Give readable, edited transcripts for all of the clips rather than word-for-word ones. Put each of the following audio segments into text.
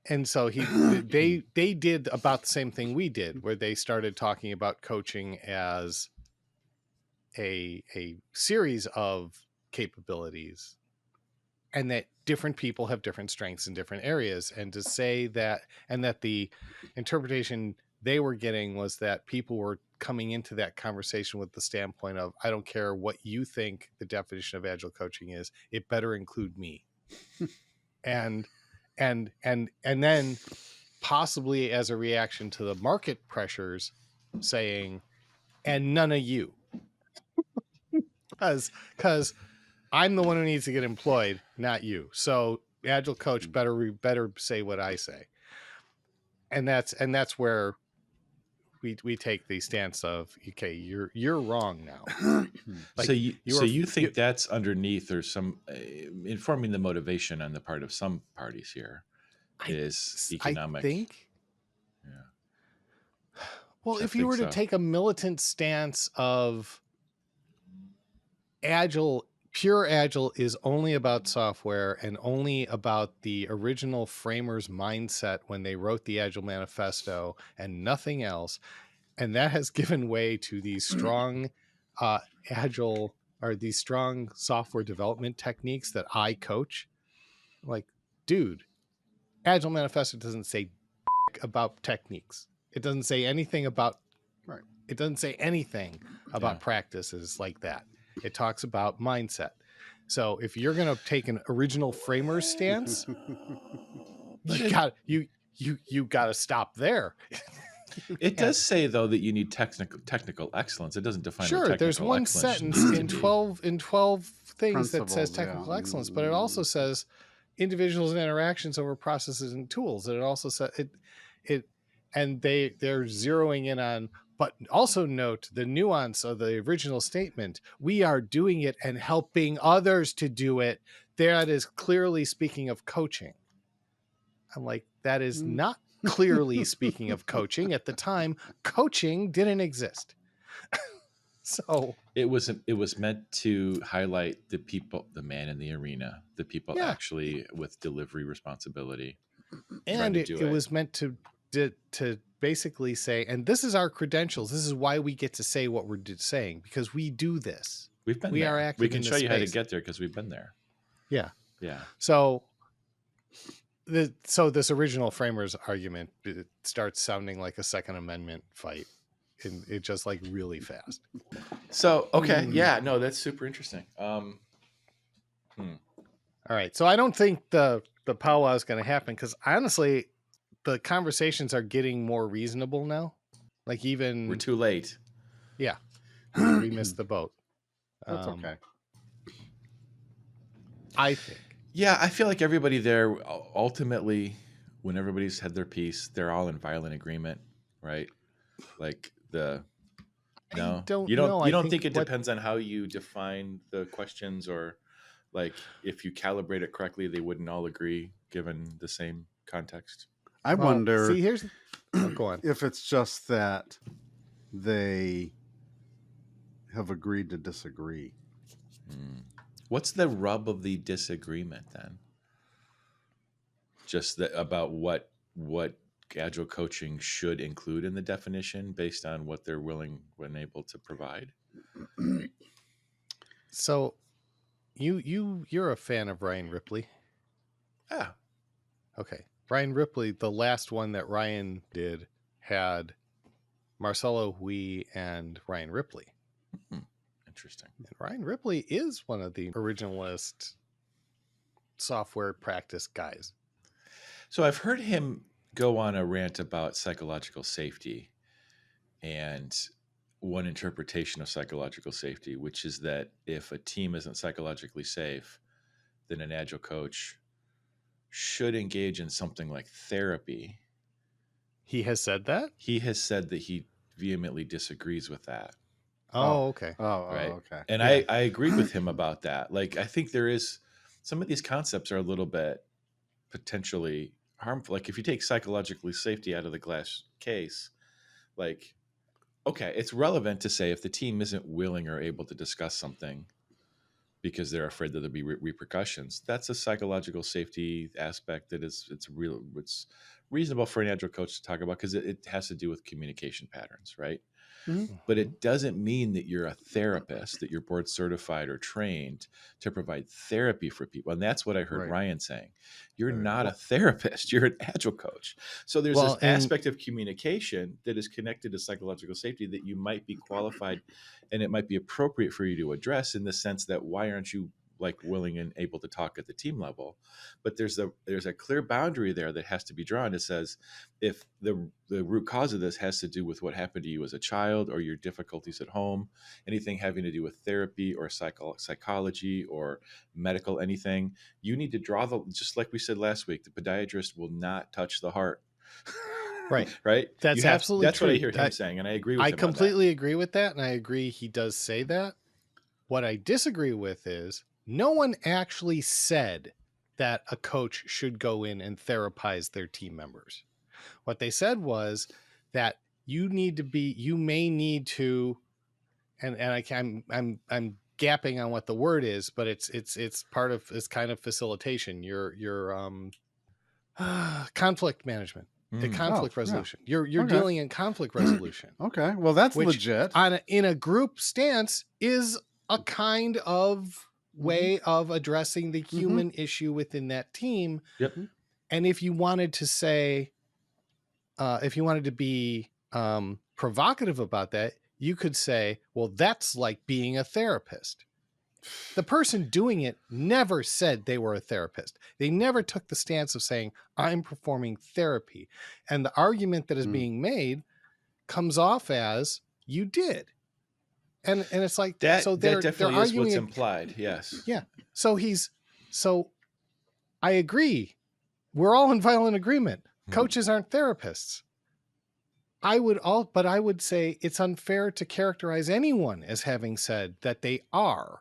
And so they did about the same thing we did, where they started talking about coaching as a series of capabilities, and that different people have different strengths in different areas. And to say that, and that the interpretation they were getting was that people were coming into that conversation with the standpoint of, I don't care what you think the definition of agile coaching is, it better include me. and then possibly as a reaction to the market pressures saying, and none of you, because I'm the one who needs to get employed, not you. So agile coach better say what I say. And that's where we take the stance of, okay, you're wrong now. Like, so you think that's underneath, or some informing the motivation on the part of some parties here is economic. I think. Yeah. Well, I if you were to so. take a militant stance of agile, pure agile is only about software and only about the original framers' mindset when they wrote the Agile Manifesto and nothing else, and that has given way to these strong agile, or these strong software development techniques that I coach. Like, dude, Agile Manifesto doesn't say about techniques. It doesn't say anything about, Right. It doesn't say anything about practices like that. It talks about mindset. So if you're going to take an original framers stance, you got to stop there. It does say, though, that you need technical excellence. It doesn't define what technical There's one excellence sentence in be. 12 things that says Principles, technical yeah. excellence, but it also says individuals and interactions over processes and tools. And it also says it and they're zeroing in on, but also note the nuance of the original statement. We are doing it and helping others to do it. That is clearly speaking of coaching. I'm like, that is not clearly speaking of coaching. At the time, coaching didn't exist. So it was meant to highlight the people, the man in the arena, the people actually with delivery responsibility. And it was meant to basically say, and this is our credentials. This is why we get to say what we're saying, because we do this. We've been we there. Are active. We can in show you space. how to get there because we've been there. Yeah. Yeah. So this original framers argument, it starts sounding like a Second Amendment fight, and it just like really fast. So okay, yeah, no, that's super interesting. All right, so I don't think the powwow is going to happen, because honestly, the conversations are getting more reasonable now. Like, even we're too late. Yeah, we missed the boat. That's okay. I think. Yeah, I feel like everybody there ultimately, when everybody's had their piece, they're all in violent agreement, right? Like you don't think it depends on how you define the questions, or like if you calibrate it correctly, they wouldn't all agree given the same context. I wonder. See, here's go on. If it's just that they have agreed to disagree. What's the rub of the disagreement then? Just about what agile coaching should include in the definition based on what they're willing and able to provide. So you're a fan of Ryan Ripley? Yeah. Okay. Ryan Ripley, the last one that Ryan did, had Marcelo Hui and Ryan Ripley. Interesting. And Ryan Ripley is one of the originalist software practice guys. So I've heard him go on a rant about psychological safety, and one interpretation of psychological safety, which is that if a team isn't psychologically safe, then an agile coach should engage in something like therapy. He has said that? He has said that he vehemently disagrees with that. Oh, okay. Right. Okay. And yeah. I agree with him about that. Like, I think there is some of these concepts are a little bit potentially harmful. Like, if you take psychologically safety out of the glass case, like, okay, it's relevant to say if the team isn't willing or able to discuss something, because they're afraid that there'll be repercussions. That's a psychological safety aspect that it's reasonable for an agile coach to talk about, because it has to do with communication patterns, right? Mm-hmm. But it doesn't mean that you're a therapist, that you're board certified or trained to provide therapy for people. And that's what I heard Ryan saying. You're not a therapist, you're an agile coach. So there's this aspect of communication that is connected to psychological safety that you might be qualified, and it might be appropriate for you to address, in the sense that why aren't you like willing and able to talk at the team level? But there's a clear boundary there that has to be drawn. It says, if the root cause of this has to do with what happened to you as a child, or your difficulties at home, anything having to do with therapy or psychology or medical anything, you need to draw just like we said last week, the podiatrist will not touch the heart. Right. Right. That's absolutely that's true. What I hear him saying. And I agree with him. I completely agree with that. And I agree he does say that. What I disagree with is, no one actually said that a coach should go in and therapize their team members. What they said was that you may need to, and I'm gapping on what the word is, but it's kind of facilitation. Your conflict management, conflict resolution. Yeah. You're dealing in conflict resolution. Okay, well that's legit. In a group stance is a kind of way of addressing the human issue within that team. Yep. And if you wanted to say, if you wanted to be provocative about that, you could say, well, that's like being a therapist. The person doing it never said they were a therapist. They never took the stance of saying, I'm performing therapy. And the argument that is being made comes off as, you did. And it's like that. So that definitely is what's implied. Yes. Yeah. So I agree. We're all in violent agreement. Coaches aren't therapists. I would say it's unfair to characterize anyone as having said that they are,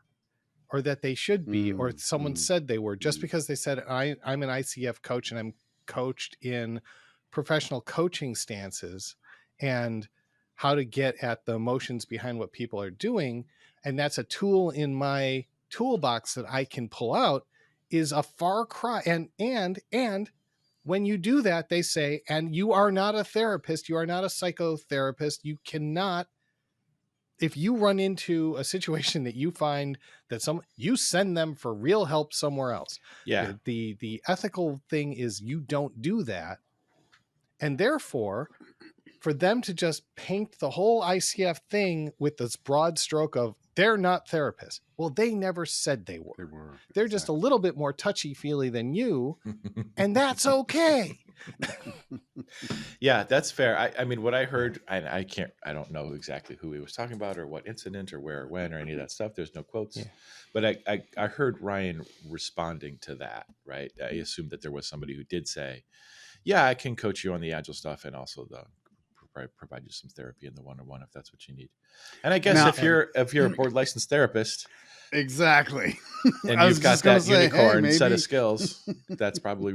or that they should be, or someone said they were, just because they said, I'm an ICF coach and I'm coached in professional coaching stances and how to get at the emotions behind what people are doing. And that's a tool in my toolbox that I can pull out, is a far cry. And when you do that, they say, and you are not a therapist, you are not a psychotherapist, you cannot, if you run into a situation that you find that you send them for real help somewhere else. Yeah. The ethical thing is you don't do that. And therefore, for them to just paint the whole ICF thing with this broad stroke of they're not therapists. Well, they never said they were. They're just a little bit more touchy-feely than you, and that's okay. Yeah, that's fair. I mean, what I heard, I don't know exactly who he was talking about, or what incident, or where, or when, or any of that stuff. There's no quotes. Yeah. But I heard Ryan responding to that, right? I assumed that there was somebody who did say, yeah, I can coach you on the Agile stuff, and also provide you some therapy in the one-on-one if that's what you need. And I guess if you're a board licensed therapist, exactly, and you've got that unicorn set of skills, that's probably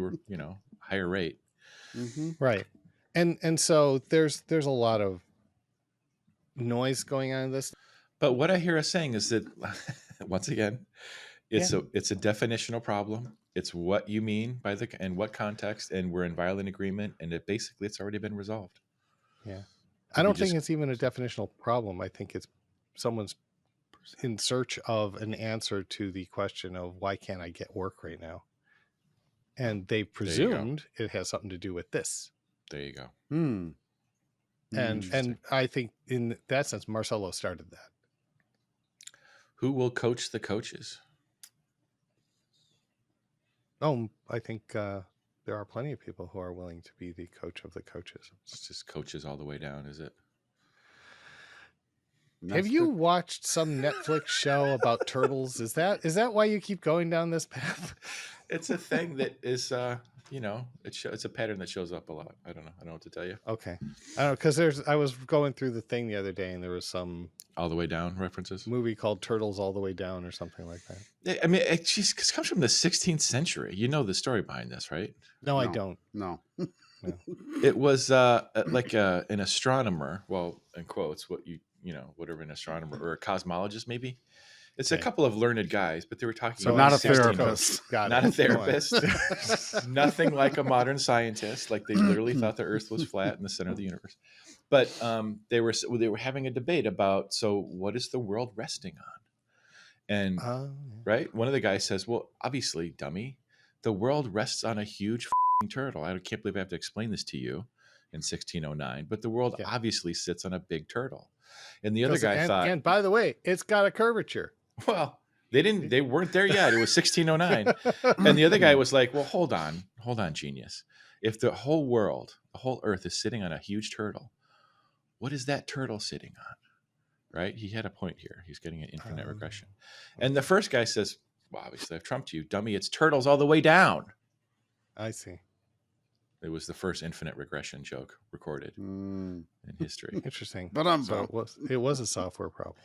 higher rate. Right. And so there's a lot of noise going on in this. But what I hear us saying is that once again, it's a definitional problem. It's what you mean by and what context, and we're in violent agreement, and it's already been resolved. Yeah. I don't think it's even a definitional problem. I think it's someone's in search of an answer to the question of why can't I get work right now? And they presumed it has something to do with this. There you go. And I think in that sense, Marcelo started that. Who will coach the coaches? Oh, I think there are plenty of people who are willing to be the coach of the coaches. It's just coaches all the way down, is it? Have you watched some Netflix show about turtles? Is that why you keep going down this path? It's a thing that is, it's a pattern that shows up a lot. I don't know what to tell you. Okay. I don't know, because I was going through the thing the other day, and there was some All the Way Down references. Movie called Turtles All the Way Down or something like that. I mean, it comes from the 16th century. You know the story behind this, right? No, I don't. No. It was like an astronomer, well, in quotes, whatever an astronomer or a cosmologist maybe, It's a couple of learned guys, but they were talking. So not a therapist. Not a therapist. Nothing like a modern scientist. Like they literally thought the Earth was flat in the center of the universe. But they were having a debate about, so what is the world resting on? And right, one of the guys says, well, obviously, dummy, the world rests on a huge turtle. I can't believe I have to explain this to you in 1609, but the world obviously sits on a big turtle. And the other guy thought, and by the way, it's got a curvature. Well, they weren't there yet. It was 1609. And the other guy was like, well, hold on, genius. If the whole world, the whole Earth is sitting on a huge turtle, what is that turtle sitting on? Right? He had a point here. He's getting an infinite regression. And the first guy says, well, obviously I've trumped you, dummy. It's turtles all the way down. I see. It was the first infinite regression joke recorded in history. Interesting. But it was a software problem.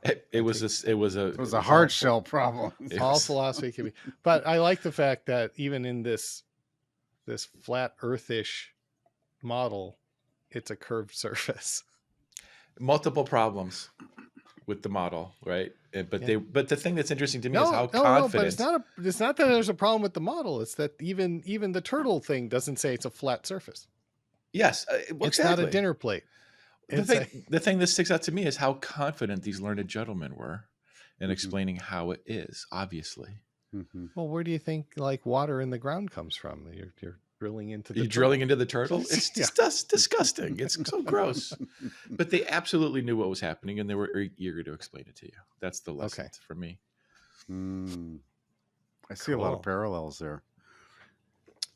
So it was a hard shell problem. All philosophy can be. But I like the fact that even in this flat earthish model, it's a curved surface. Multiple problems with the model, right? But the thing that's interesting to me is how confident. No, but it's not that there's a problem with the model. It's that even the turtle thing doesn't say it's a flat surface. Yes, it's not a dinner plate. The thing that sticks out to me is how confident these learned gentlemen were in explaining how it is. Obviously, well, where do you think like water in the ground comes from? You're drilling into the drilling into the turtle. It's just disgusting. It's so gross. But they absolutely knew what was happening, and they were eager to explain it to you. That's the lesson for me. I see a lot of parallels there.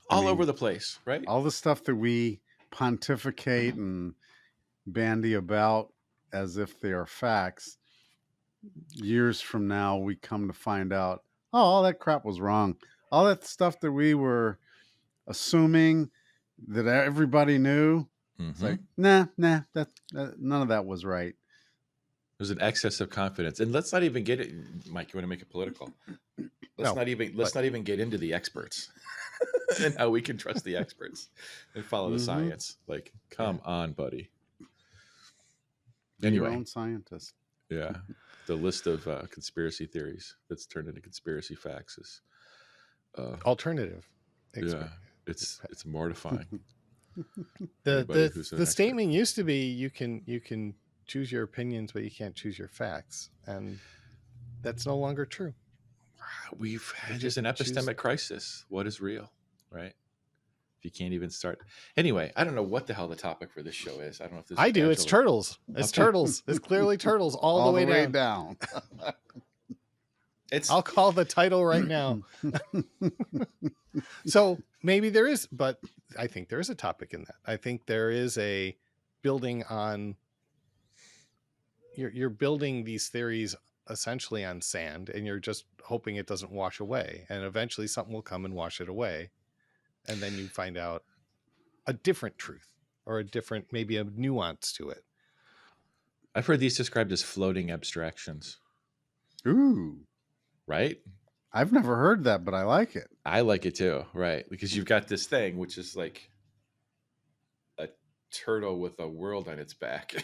All over the place, right? All the stuff that we pontificate and bandy about as if they are facts, years from now, we come to find out, all that crap was wrong. All that stuff that we were assuming that everybody knew, it's like, nah, that none of that was right. There's an excess of confidence, and let's not even get it, Mike. You want to make it political? Let's not even get into the experts and how we can trust the experts and follow the science. Like, come on, buddy. Anyway, your own scientist. Yeah, the list of conspiracy theories that's turned into conspiracy facts is alternative. Yeah, it's mortifying. The statement used to be you can choose your opinions, but you can't choose your facts, and that's no longer true. We've had just an epistemic crisis. What is real, right? If you can't even start. Anyway, I don't know what the hell the topic for this show is. I don't know if this. I do. It's turtles. It's turtles. It's clearly turtles all the way down. I'll call the title right now. So maybe there is, but I think there is a topic in that. I think there is a building on. You're building these theories essentially on sand, and you're just hoping it doesn't wash away, and eventually something will come and wash it away. And then you find out a different truth or a different, maybe a nuance to it. I've heard these described as floating abstractions. Ooh. Right? I've never heard that, but I like it. I like it too. Right. Because you've got this thing, which is like a turtle with a world on its back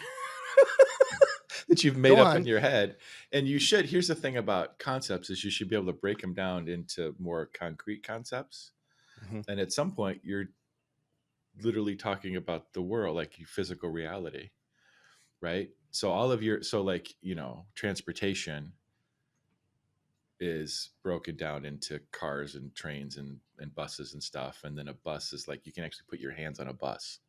that you've made up in your head. And you should, here's the thing about concepts is you should be able to break them down into more concrete concepts. And at some point, you're literally talking about the world, like physical reality, right? So transportation is broken down into cars and trains and buses and stuff. And then a bus is like, you can actually put your hands on a bus,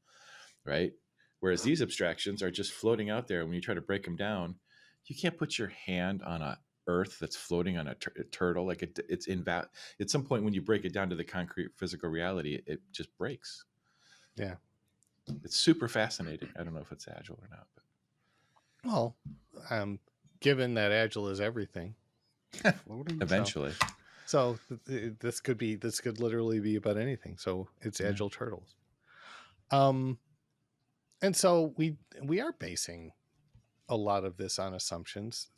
right? Whereas these abstractions are just floating out there. When you try to break them down, you can't put your hand on a earth that's floating on a turtle. Like it's at some point when you break it down to the concrete physical reality, it just breaks. Yeah, it's super fascinating. I don't know if it's Agile or not, but given that Agile is everything, eventually. So this could literally be about anything. So it's Agile turtles. And so we are basing a lot of this on assumptions.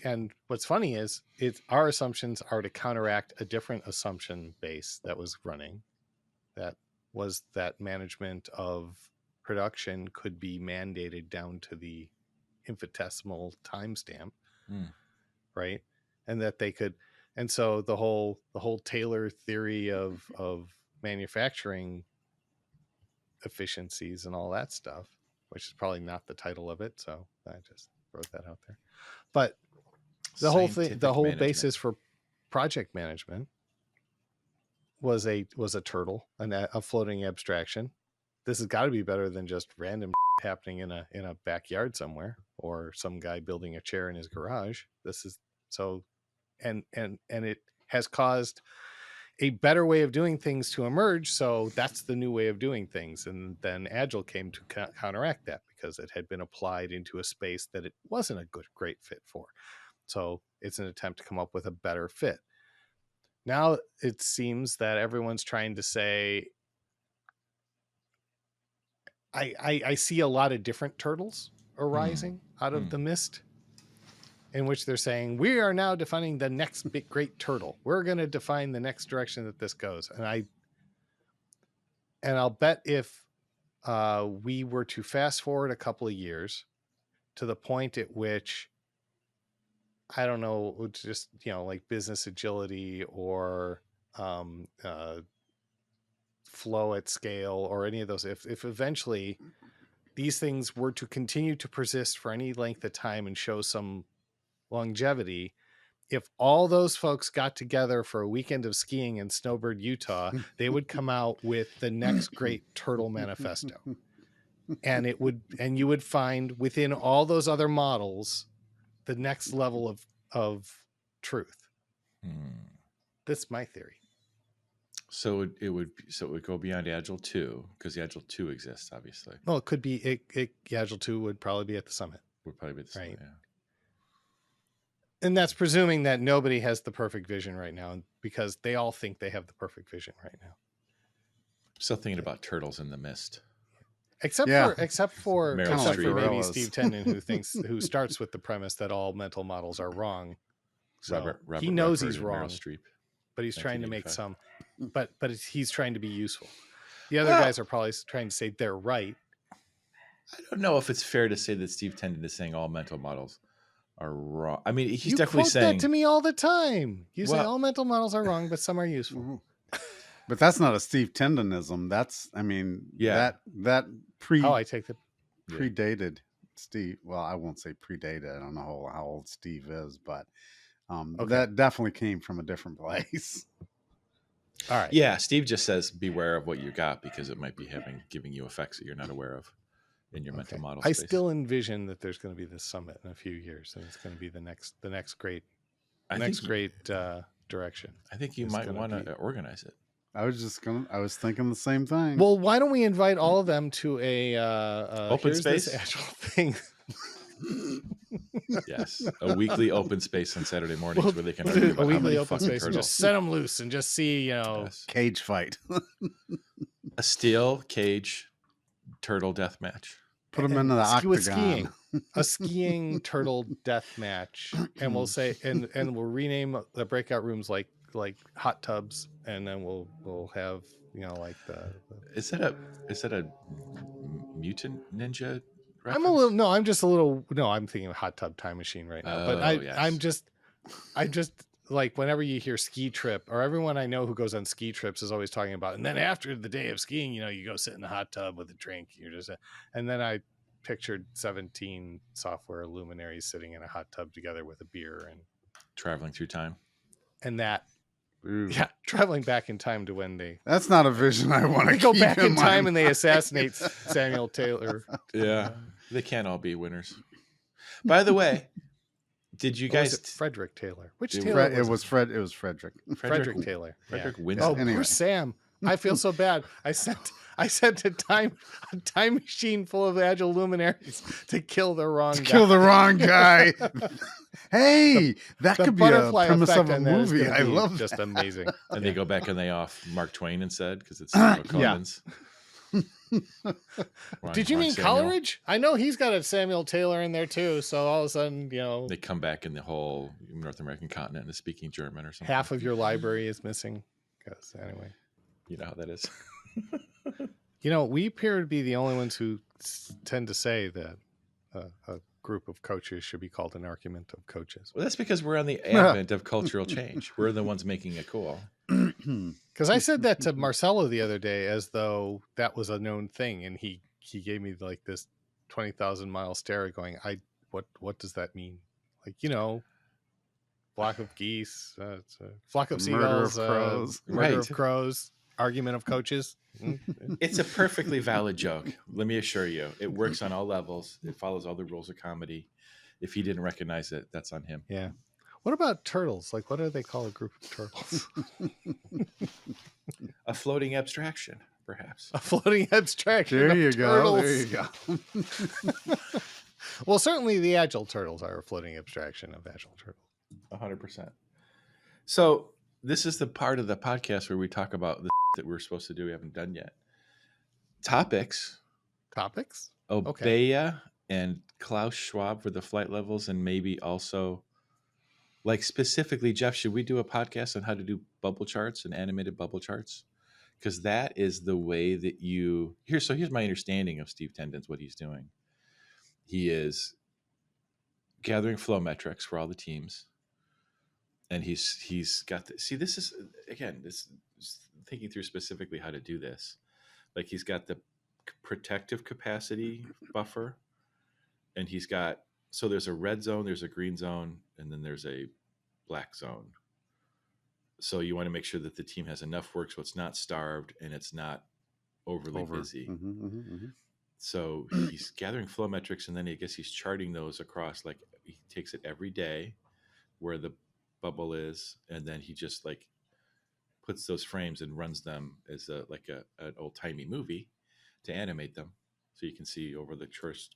And what's funny is our assumptions are to counteract a different assumption base that was running. That was that management of production could be mandated down to the infinitesimal timestamp, right? And that they could, and so the whole Taylor theory of manufacturing efficiencies and all that stuff, which is probably not the title of it, so I just wrote that out there. But the whole thing, the whole basis for project management was a turtle, a floating abstraction. This has got to be better than just random happening in a backyard somewhere, or some guy building a chair in his garage. This is so, and it has caused a better way of doing things to emerge. So that's the new way of doing things. And then Agile came to counteract that, because it had been applied into a space that it wasn't a great fit for. So it's an attempt to come up with a better fit. Now it seems that everyone's trying to say, I see a lot of different turtles arising out of the mist, in which they're saying, we are now defining the next big great turtle. We're going to define the next direction that this goes. And I'll bet if we were to fast forward a couple of years to the point at which, I don't know, just, like business agility or flow at scale or any of those, if eventually these things were to continue to persist for any length of time and show some longevity, if all those folks got together for a weekend of skiing in Snowbird, Utah, they would come out with the next great turtle manifesto. And you would find within all those other models the next level of truth. That's my theory. So it would go beyond Agile 2, because the Agile 2 exists, obviously. Well, it could be Agile 2 would probably be at the summit. Would probably be at the summit, yeah. And that's presuming that nobody has the perfect vision right now, because they all think they have the perfect vision right now. Still thinking about turtles in the mist. Except for maybe Steve Tendon, who starts with the premise that all mental models are wrong. So he knows he's wrong, but he's trying to make some, but he's trying to be useful. The other guys are probably trying to say they're right. I don't know if it's fair to say that Steve Tendon is saying all mental models are wrong. I mean, he's definitely saying that to me all the time. You say all mental models are wrong, but some are useful. But that's not a Steve Tendonism. That's, I mean, that I take the predated Steve. Well, I won't say predated. I don't know how old Steve is, but that definitely came from a different place. All right. Yeah, Steve just says beware of what you got, because it might be giving you effects that you're not aware of in your mental model space. I still envision that there's going to be this summit in a few years, and it's going to be the next great direction. I think you might want to organize it. I was thinking the same thing. Well, why don't we invite all of them to a open space this Agile thing? Yes, a weekly open space on Saturday mornings where they can argue about a weekly open space and just set them loose and just see, cage fight, a steel cage turtle death match. Put them into the octagon. A skiing turtle death match, and we'll say, and we'll rename the breakout rooms like hot tubs, and then we'll have like the Is that a mutant ninja reference? I'm thinking of Hot Tub Time Machine right now. But I'm just like, whenever you hear ski trip, or everyone I know who goes on ski trips is always talking about, and then after the day of skiing, you go sit in the hot tub with a drink. And then I pictured 17 software luminaries sitting in a hot tub together with a beer and traveling through time. And that, traveling back in time to when that's not a vision I want to go back in time and they assassinate Samuel Taylor. Yeah, they can't all be winners. By the way, did you guys Frederick Taylor? Which Taylor? It was Frederick. Frederick Taylor. Frederick Yeah. Winston. Oh, anyway. Poor Sam. I feel so bad. I sent a time machine full of Agile luminaries to kill the wrong guy. Kill the wrong guy. Hey, that could be a premise of a movie. I love that. Just amazing. And they go back and they off Mark Twain instead, because it's Collins. Did you mean Coleridge? I know he's got a Samuel Taylor in there too. So all of a sudden, they come back and the whole North American continent is speaking German or something. Half of your library is missing. Because anyway, you know how that is. We appear to be the only ones who tend to say that a group of coaches should be called an argument of coaches. Well, that's because we're on the advent of cultural change. We're the ones making it cool. Because I said that to Marcelo the other day as though that was a known thing, and he gave me like this 20,000-mile stare going, what does that mean? Like, flock of geese, it's a flock of seagulls, murder of crows, argument of coaches. It's a perfectly valid joke. Let me assure you, it works on all levels. It follows all the rules of comedy. If he didn't recognize it, that's on him. Yeah. What about turtles? Like, what do they call a group of turtles? A floating abstraction, perhaps. A floating abstraction. There you go. There you go. Well, certainly the Agile turtles are a floating abstraction of Agile turtles. 100%. So this is the part of the podcast where we talk about the that we're supposed to do we haven't done yet. Topics. Obeya and Klaus Schwab for the flight levels, and maybe also, like, specifically, Jeff, should we do a podcast on how to do bubble charts and animated bubble charts? Because that is the way that here's my understanding of Steve Tendon's, what he's doing. He is gathering flow metrics for all the teams. And he's got this is, again, this thinking through specifically how to do this. Like, he's got the protective capacity buffer, and he's got, so there's a red zone, there's a green zone, and then there's a black zone. So you want to make sure that the team has enough work so it's not starved and it's not overly busy. So he's gathering flow metrics, and then I guess he's charting those across, like he takes it every day where the bubble is, and then he just like puts those frames and runs them as an old-timey movie to animate them, so you can see over the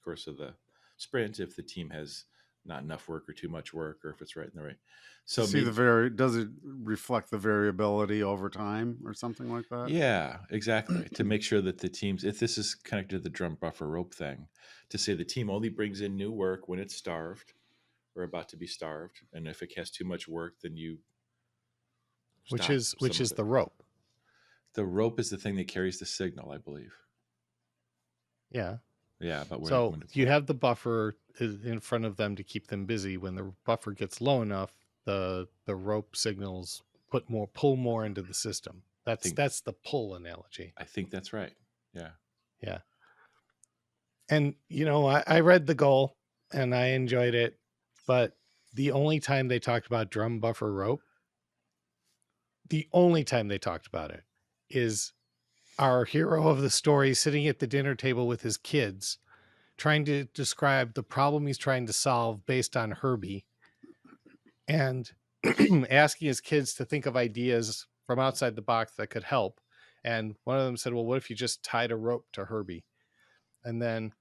course of the sprint if the team has not enough work or too much work, or if it's right in the right. So see does it reflect the variability over time or something like that? Yeah, exactly. To make sure that the teams, if this is connected to the drum buffer rope thing, to say the team only brings in new work when it's starved or about to be starved, and if it has too much work, then you which is the rope. The rope is the thing that carries the signal, I believe. Yeah. Yeah, but so you have the buffer in front of them to keep them busy. When the buffer gets low enough, the rope signals pull more into the system. That's the pull analogy. I think that's right. Yeah. Yeah. And I read the goal and I enjoyed it, but the only time they talked about drum buffer rope, the only time they talked about it is our hero of the story sitting at the dinner table with his kids, trying to describe the problem he's trying to solve based on Herbie, and asking his kids to think of ideas from outside the box that could help. And one of them said, well, what if you just tied a rope to Herbie? And then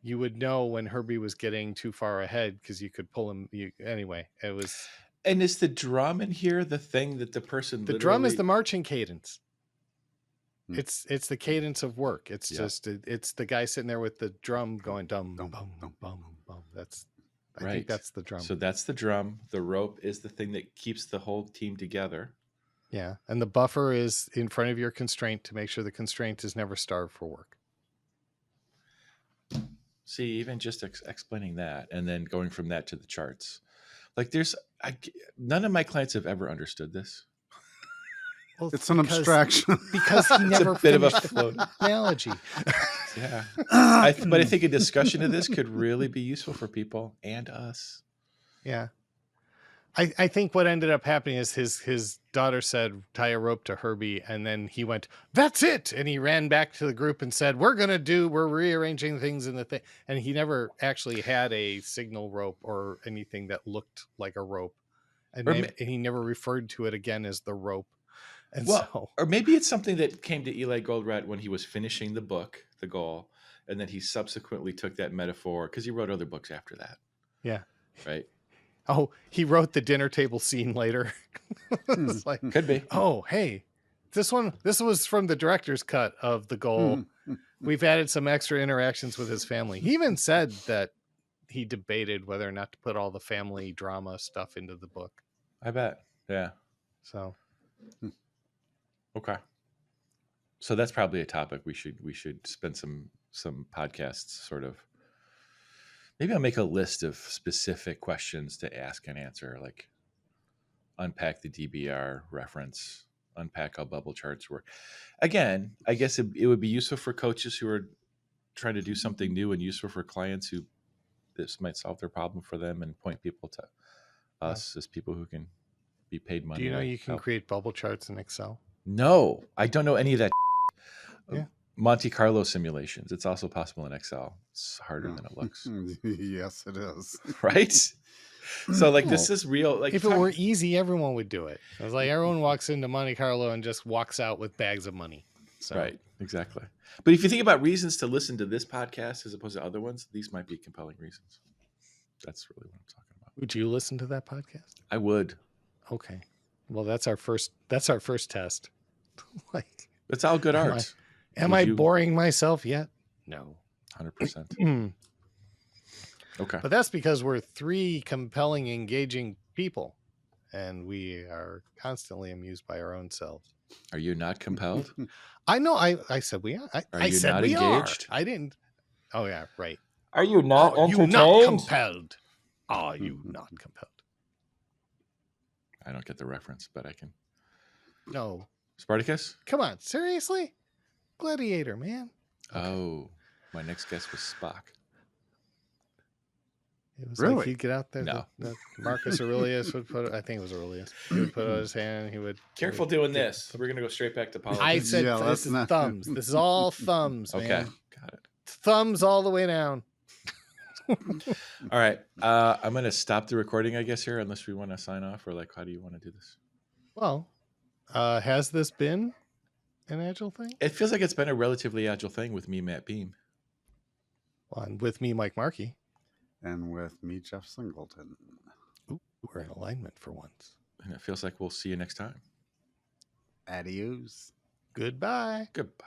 you would know when Herbie was getting too far ahead because you could pull him. Anyway, it was. And is the drum in here the thing that the person? The drum is the marching cadence. It's the cadence of work. It's just it's the guy sitting there with the drum going dum bum bum bum bum. I think that's the drum. So that's the drum. The rope is the thing that keeps the whole team together. Yeah, and the buffer is in front of your constraint to make sure the constraint is never starved for work. See, even just explaining that, and then going from that to the charts, like none of my clients have ever understood this. Well, it's an abstraction because he never finished the analogy. Yeah, but I think a discussion of this could really be useful for people and us. Yeah, I think what ended up happening is his daughter said, tie a rope to Herbie, and then he went, that's it, and he ran back to the group and said, we're rearranging things in the thing, and he never actually had a signal rope or anything that looked like a rope, and he never referred to it again as the rope. And or maybe it's something that came to Eli Goldratt when he was finishing the book, The Goal, and then he subsequently took that metaphor because he wrote other books after that. Yeah. Right. Oh, he wrote the dinner table scene later. It's like, could be. Oh, hey, this was from the director's cut of The Goal. We've added some extra interactions with his family. He even said that he debated whether or not to put all the family drama stuff into the book. I bet. Yeah. So. Okay. So that's probably a topic we should spend some podcasts sort of Maybe I'll make a list of specific questions to ask and answer, like unpack the DBR reference, unpack how bubble charts work. Again, I guess it would be useful for coaches who are trying to do something new, and useful for clients who this might solve their problem for them, and point people to us as people who can be paid money. Do you know you can create bubble charts in Excel? No, I don't know any of that. Yeah. Monte Carlo simulations. It's also possible in Excel. It's harder than it looks. Yes, it is. Right? So like this is real. Like if it were easy, everyone would do it. It was like everyone walks into Monte Carlo and just walks out with bags of money. So. Right, exactly. But if you think about reasons to listen to this podcast as opposed to other ones, these might be compelling reasons. That's really what I'm talking about. Would you listen to that podcast? I would. Okay. Well, that's our first test. Like, it's all good art. Am I boring myself yet? No. 100%. Okay. But that's because we're 3 compelling, engaging people, and we are constantly amused by our own selves. Are you not compelled? I know. I said we are. I said not we engaged? are. I didn't. Oh yeah, right. Are you not entertained? You not compelled? Are you not compelled? I don't get the reference, but I can. No. Spartacus? Come on, seriously? Gladiator, man. Okay. Oh, my next guess was Spock. It was really? like he'd get out there. No. Marcus Aurelius would put. I think it was Aurelius. He would put out his hand. He would. Careful doing this. We're gonna go straight back to politics. I said this is thumbs. This is all thumbs. Man. Okay, got it. Thumbs all the way down. All right, I'm gonna stop the recording, I guess, here, unless we want to sign off, or like, how do you want to do this? Well, has this been an Agile thing? It feels like it's been a relatively Agile thing with me, Matt Beam. Well, and with me, Mike Markey. And with me, Jeff Singleton. Ooh, we're in alignment for once. And it feels like we'll see you next time. Adios. Goodbye. Goodbye.